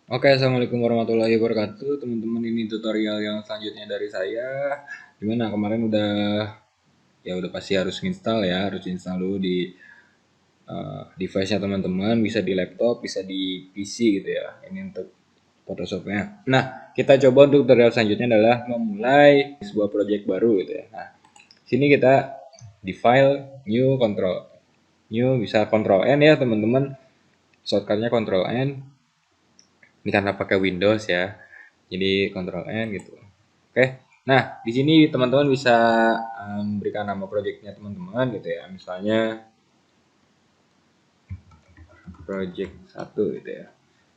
Oke, assalamualaikum warahmatullahi wabarakatuh, teman-teman. Ini tutorial yang selanjutnya dari saya. Gimana kemarin udah pasti harus install ya, harus install dulu di device-nya teman-teman, bisa di laptop, bisa di PC gitu ya. Ini untuk Photoshop-nya. Nah, kita coba untuk tutorial selanjutnya adalah memulai sebuah project baru gitu ya. Nah, sini kita di file new control new bisa control N ya teman-teman. Shortcutnya control N. Ini karena pakai Windows ya. Jadi Ctrl N gitu. Oke. Nah, di sini teman-teman bisa memberikan nama projectnya teman-teman gitu ya. Misalnya project satu gitu ya.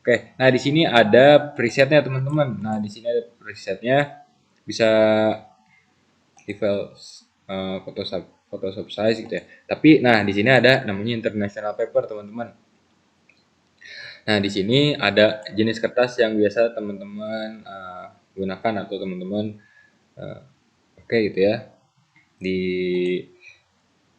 Oke. Nah, di sini ada presetnya teman-teman. Nah, di sini ada presetnya bisa di file Photoshop size gitu ya. Tapi nah di sini ada namanya International Paper teman-teman. Nah, di sini ada jenis kertas yang biasa teman-teman gunakan atau teman-teman uh, oke gitu ya. Di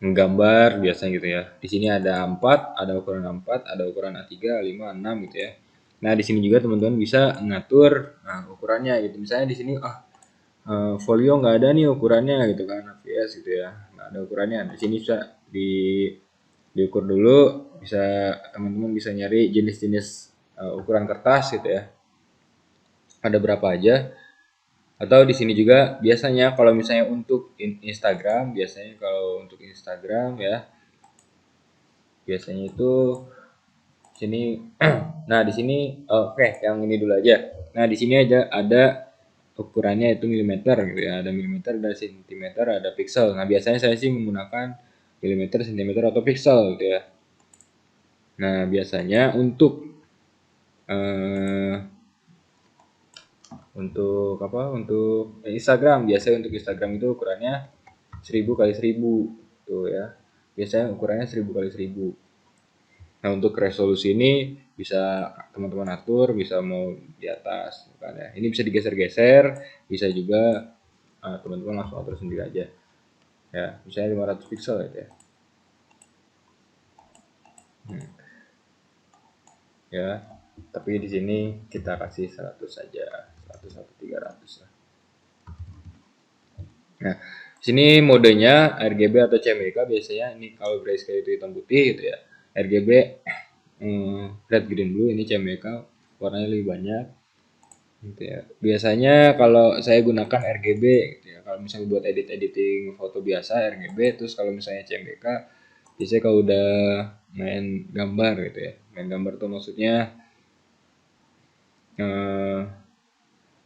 menggambar biasanya gitu ya. Di sini ada 4, ada ukuran 4, ada ukuran A3, A5, A6 gitu ya. Nah, di sini juga teman-teman bisa ngatur ukurannya gitu. Misalnya di sini folio nggak ada nih ukurannya gitu kan, AVS gitu ya. Nggak ada ukurannya. Di sini bisa diukur dulu, bisa teman-teman bisa nyari jenis-jenis ukuran kertas gitu ya. Ada berapa aja. Atau di sini juga biasanya kalau misalnya untuk Instagram, biasanya kalau untuk Instagram ya, biasanya itu sini. Nah, di sini oke, yang ini dulu aja. Nah, di sini aja ada ukurannya itu milimeter gitu ya. Ada milimeter, ada sentimeter, ada pixel. Nah, biasanya saya sih menggunakan milimeter, sentimeter atau pixel gitu ya. Nah, biasanya eh, untuk apa? Untuk Instagram, biasanya untuk Instagram itu ukurannya 1000 kali 1000 tuh ya. Biasanya ukurannya 1000 kali 1000. Nah, untuk resolusi ini bisa teman-teman atur, bisa mau di atas kan ya. Ini bisa digeser-geser, bisa juga teman-teman langsung atur sendiri aja. Ya, misalnya 500 pixel gitu ya. Hmm, ya. Tapi di sini kita kasih 100 saja, 100 atau 300 lah. Nah, sini modenya RGB atau CMYK biasanya ini kalau grayscale itu hitam putih gitu ya. RGB red green blue, ini CMYK warnanya lebih banyak gitu ya. Biasanya kalau saya gunakan RGB gitu ya. Kalau misalnya buat editing foto biasa RGB, terus kalau misalnya CMYK biasanya kalau udah main gambar gitu ya. Main gambar tuh maksudnya eh,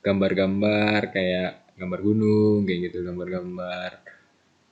gambar-gambar kayak gambar gunung kayak gitu, gambar-gambar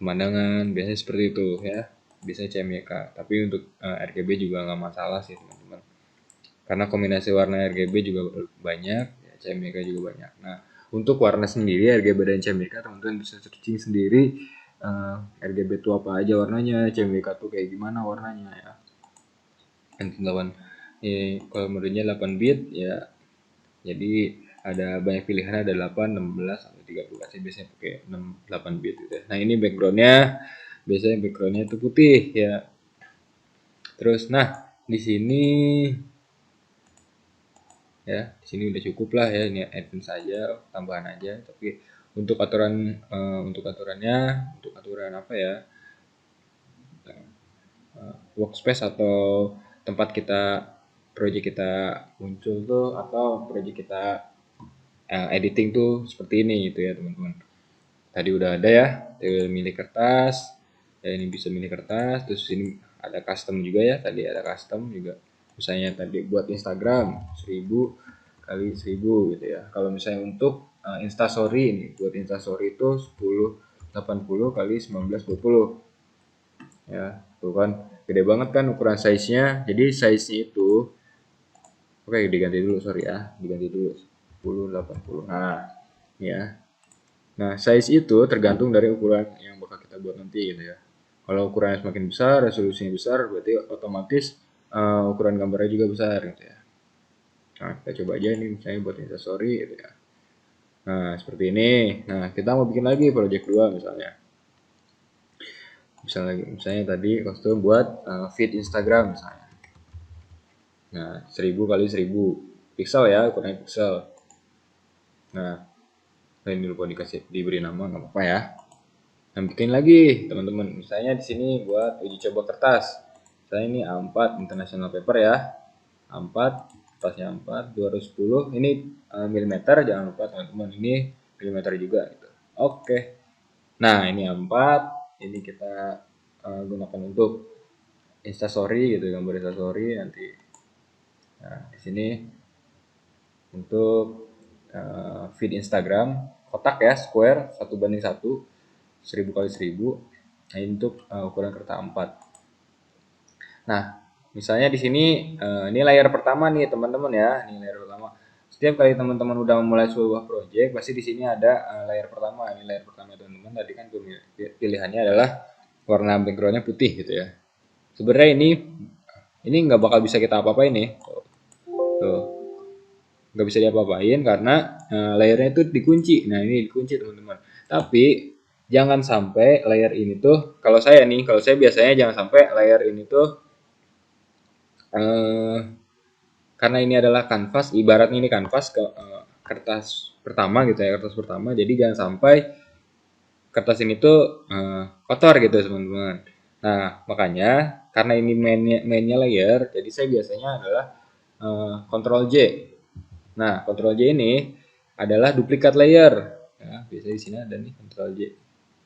pemandangan biasanya seperti itu ya. Bisa CMYK, tapi untuk RGB juga nggak masalah sih teman-teman. Karena kombinasi warna RGB juga banyak, ya, CMYK juga banyak. Nah, untuk warna sendiri RGB dan CMYK teman-teman bisa searching sendiri RGB itu apa aja warnanya, CMYK tuh kayak gimana warnanya ya. Yang 8 kalau modenya 8 bit ya. Jadi ada banyak pilihan, ada 8, 16 sampai 30. Saya biasanya pakai 6 8 bit gitu ya. Nah, ini backgroundnya biasanya backgroundnya itu putih ya. Terus nah, di sini ya di sini udah cukup lah ya, ini advance saja, tambahan aja. Tapi untuk aturan untuk aturannya, untuk aturan apa ya, workspace atau tempat kita project kita muncul tuh atau project kita editing tuh seperti ini gitu ya teman-teman. Tadi udah ada ya, milih kertas ya, ini bisa milih kertas. Terus ini ada custom juga ya, tadi ada custom juga. Misalnya tadi buat Instagram 1000 kali 1000 gitu ya. Kalau misalnya untuk Instastory, ini buat Instastory itu 1080 kali 1920 ya. Tuh kan gede banget kan ukuran size-nya. Jadi size-nya itu oke, diganti dulu, sorry ya, diganti dulu 1080. Nah, ya. Nah, size itu tergantung dari ukuran yang bakal kita buat nanti gitu ya. Kalau ukurannya semakin besar, resolusinya besar, berarti otomatis ukuran gambarnya juga besar gitu ya. Nah, kita coba aja ini misalnya buat instastory gitu ya. Nah, seperti ini. Nah, kita mau bikin lagi project 2 misalnya. Misalnya tadi kostum buat feed Instagram misalnya. Nah, 1000 kali 1000. pixel ya, ukuran pixel. Nah, ini lupa diberi nama, nggak apa-apa ya. Nah, bikin lagi teman-teman. Misalnya di sini buat uji coba kertas. Saya ini A4 International Paper ya. A4, kertasnya A4, 210. Ini milimeter, jangan lupa teman-teman. Ini milimeter juga gitu. Oke. Nah, ini A4. Ini kita gunakan untuk Instastory gitu, gambar Instastory nanti. Nah, di sini untuk feed Instagram, kotak ya, square 1:1, 1000 kali 1000. Nah, ini untuk ukuran kertas A4. Nah, misalnya di sini ini layar pertama nih teman-teman ya, ini layar pertama. Setiap kali teman-teman udah memulai sebuah project, pasti di sini ada layar pertama. Ini layar pertama teman-teman. Tadi kan pilihannya adalah warna backgroundnya putih gitu ya. Sebenarnya ini nggak bakal bisa kita apa-apain nih. Tuh, nggak bisa diapa-apain karena layarnya itu dikunci. Nah, ini dikunci teman-teman. Tapi jangan sampai layar ini tuh, kalau saya biasanya jangan sampai layar ini tuh eh, karena ini adalah kanvas, ibaratnya ini kanvas ke kertas pertama gitu ya, kertas pertama. Jadi jangan sampai kertas ini tuh kotor gitu teman-teman. Nah, makanya karena ini mainnya layer, jadi saya biasanya adalah Ctrl J. Nah, Ctrl J ini adalah duplikat layer. Ya, biasanya di sini ada nih Ctrl J.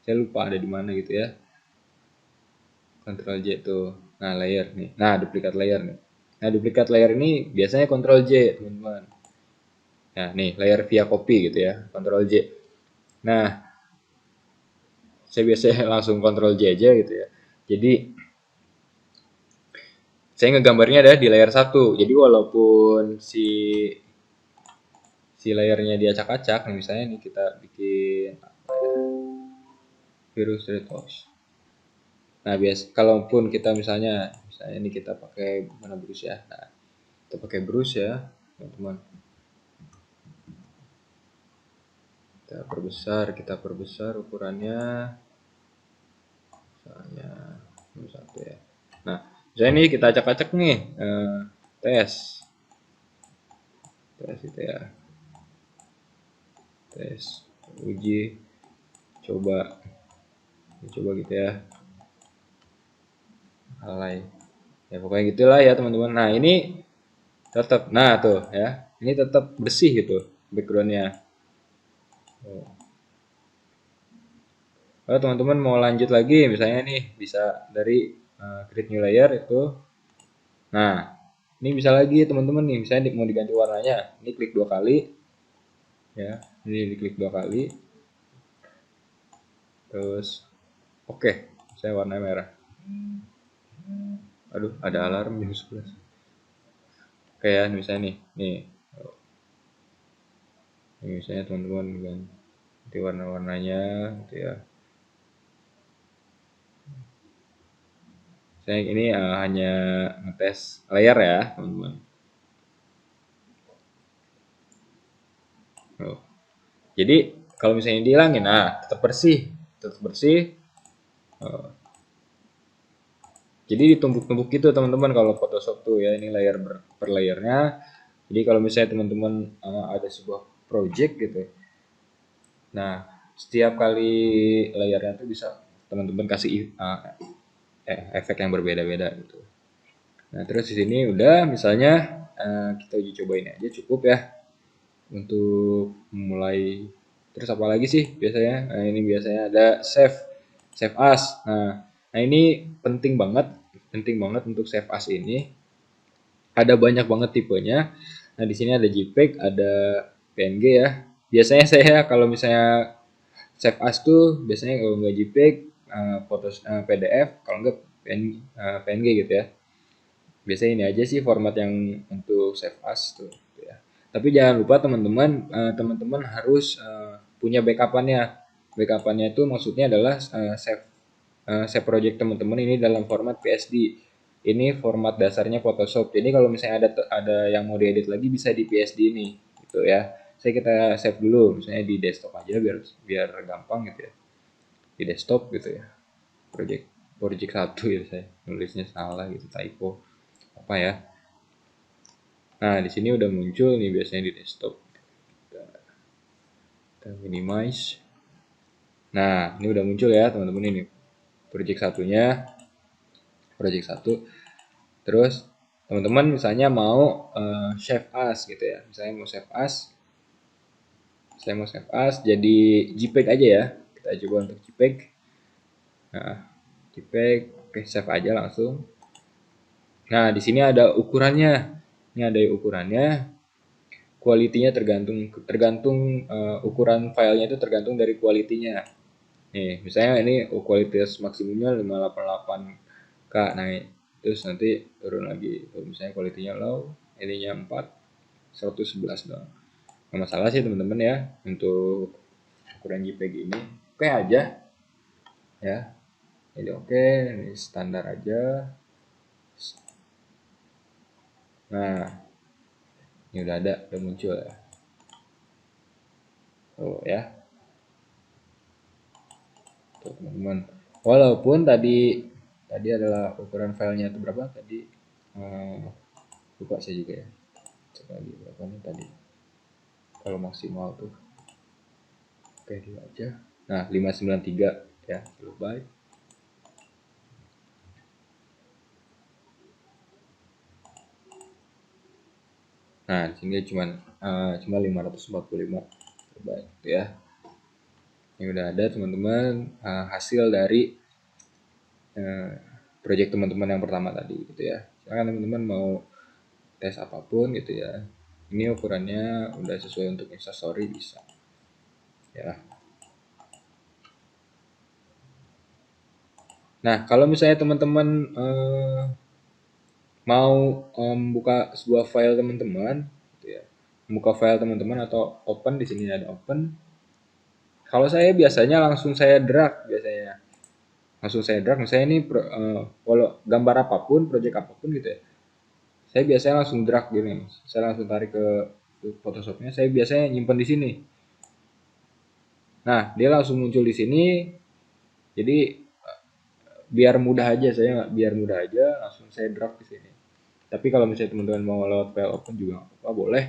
Saya lupa ada di mana gitu ya. Ctrl J tuh. Nah, layer nih. Nah, duplikat layer nih. Nah, duplikat layer ini biasanya Ctrl J, teman-teman. Nah, nih layer via copy gitu ya. Ctrl J. Nah, saya biasanya langsung Ctrl J aja gitu ya. Jadi, saya ngegambarnya ada di layar 1. Jadi, walaupun si layarnya diacak-acak, nih misalnya nih kita bikin virus retos. Nah, kalaupun kita misalnya ini kita pakai mana brush ya. Nah, kita pakai brush ya, teman-teman. Kita perbesar ukurannya misalnya 1 ya. Nah, misalnya ini kita acak-acak nih, tes itu ya, tes uji coba gitu ya, alay ya, pokoknya gitulah ya teman-teman. Nah, ini tetap, nah tuh ya, ini tetap bersih gitu backgroundnya. Kalau teman-teman mau lanjut lagi, misalnya nih bisa dari create new layer itu. Nah, ini bisa lagi teman-teman nih, misalnya mau diganti warnanya. Ini klik 2 kali, ya. Ini diklik 2 kali. Terus, oke, saya warna merah. Aduh, ada alarm jam 11. Oke ya, misalnya nih, ini misalnya teman-teman ganti warna-warnanya, gitu ya. Saya ini hanya ngetes layar ya, teman-teman. Oh. Jadi kalau misalnya dihilangin, nah tetap bersih. Oh. Jadi ditumpuk-tumpuk gitu teman-teman kalau Photoshop tuh ya, ini layer per layernya. Jadi kalau misalnya teman-teman ada sebuah project gitu, nah setiap kali layernya tuh bisa teman-teman kasih efek yang berbeda-beda gitu. Nah, terus di sini udah misalnya kita uji cobain aja cukup ya untuk mulai. Terus apa lagi sih biasanya? Nah, ini biasanya ada save as. Nah, ini penting banget untuk save as ini. Ada banyak banget tipenya. Nah, di sini ada JPEG, ada PNG ya. Biasanya saya kalau misalnya save as tuh biasanya kalau nggak JPEG, foto PDF, kalau nggak PNG gitu ya. Biasanya ini aja sih format yang untuk save as tuh gitu ya. Tapi jangan lupa teman-teman harus punya backupannya. Backupannya itu maksudnya adalah save project teman-teman ini dalam format PSD. Ini format dasarnya Photoshop. Jadi kalau misalnya ada yang mau diedit lagi bisa di PSD ini gitu ya. Kita save dulu misalnya di desktop aja biar gampang gitu ya. Di desktop gitu ya. Project 1 ya, saya nulisnya salah gitu, typo apa ya. Nah, di sini udah muncul nih biasanya di desktop. Kita minimize. Nah, ini udah muncul ya teman-teman ini. Project satunya, project satu. Terus teman-teman misalnya mau save as gitu ya. Misalnya mau save as, saya mau save as jadi JPEG aja ya. Kita coba untuk JPEG. Nah, JPEG, oke save aja langsung. Nah, di sini ada ukurannya. Ini ada ukurannya. Kualitinya tergantung ukuran filenya itu tergantung dari kualitinya. Nih, misalnya ini kualitas maksimumnya 588K. Nah, terus nanti turun lagi. Kalau misalnya kualitinya low, ininya 4, 111 doang. Nggak masalah sih teman-teman ya untuk ukuran JPEG ini. Oke aja ya. Jadi oke, ini standar aja. Nah, ini udah ada, udah muncul ya. Oh ya, tuh teman-teman. Walaupun tadi adalah ukuran filenya itu berapa tadi? Eh, lupa saya juga ya. Cek lagi berapa nih tadi? Kalau maksimal tuh. Oke, dulu aja. Nah, 593 ya, kilobyte. Nah, di sini cuma 545 kilobyte gitu ya. Ini udah ada teman-teman hasil dari project teman-teman yang pertama tadi gitu ya. Silakan teman-teman mau tes apapun gitu ya. Ini ukurannya udah sesuai untuk Instastory bisa. Ya. Nah, kalau misalnya teman-teman mau buka sebuah file teman-teman gitu ya. Buka file teman-teman atau open di sini ada open. Kalau saya biasanya langsung saya drag biasanya. Langsung saya drag misalnya ini kalau gambar apapun, project apapun gitu ya. Saya biasanya langsung drag gini. Saya langsung tarik ke Photoshopnya. Saya biasanya nyimpan di sini. Nah, dia langsung muncul di sini. Jadi biar mudah aja biar mudah aja langsung saya drag di sini. Tapi kalau misalnya teman-teman mau lewat file open juga nggak apa-apa, boleh.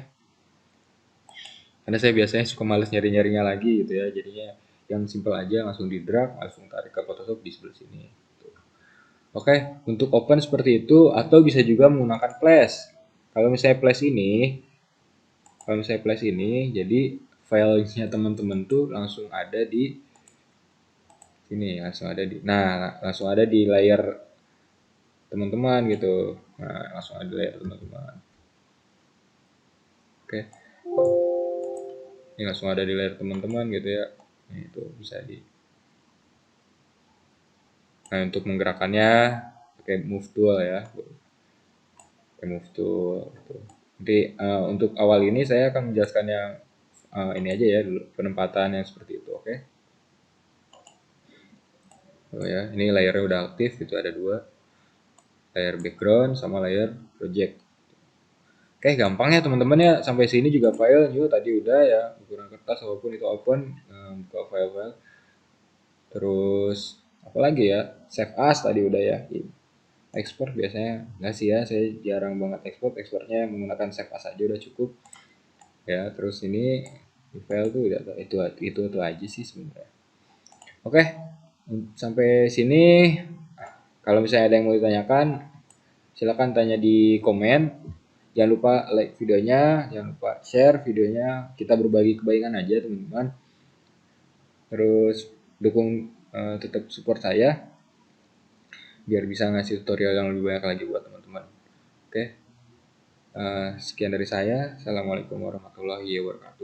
Karena saya biasanya suka males nyari-nyarinya lagi gitu ya. Jadinya yang simple aja langsung di drag, langsung tarik ke Photoshop di sebelah sini. Oke, untuk open seperti itu atau bisa juga menggunakan flash. Kalau misalnya flash ini, jadi filenya teman-teman tuh langsung ada di sini, langsung ada di layar teman-teman gitu. Nah, langsung ada di layar teman-teman. Oke, ini langsung ada di layar teman-teman gitu ya. Nah, itu bisa di. Nah, untuk menggerakkannya pakai move tool ya. Pakai move tool. Gitu. Nanti untuk awal ini saya akan menjelaskan yang ini aja ya dulu penempatan yang seperti itu, oke? Oh ya, ini layarnya udah aktif, itu ada dua, layar background sama layar project. Oke, gampang ya teman-teman ya. Sampai sini juga file juga tadi udah ya, ukuran kertas apapun itu open, buka file-file. Terus apa lagi ya? Save as tadi udah ya. Export biasanya nggak sih ya, saya jarang banget exportnya menggunakan save as aja udah cukup. Ya, terus ini di file tuh udah itu aja sih sebenarnya. Oke, sampai sini kalau misalnya ada yang mau ditanyakan silakan tanya di komen. Jangan lupa like videonya, jangan lupa share videonya. Kita berbagi kebaikan aja teman-teman. Terus dukung tetap support saya biar bisa ngasih tutorial yang lebih banyak lagi buat teman-teman. Oke, sekian dari saya. Assalamualaikum warahmatullahi wabarakatuh.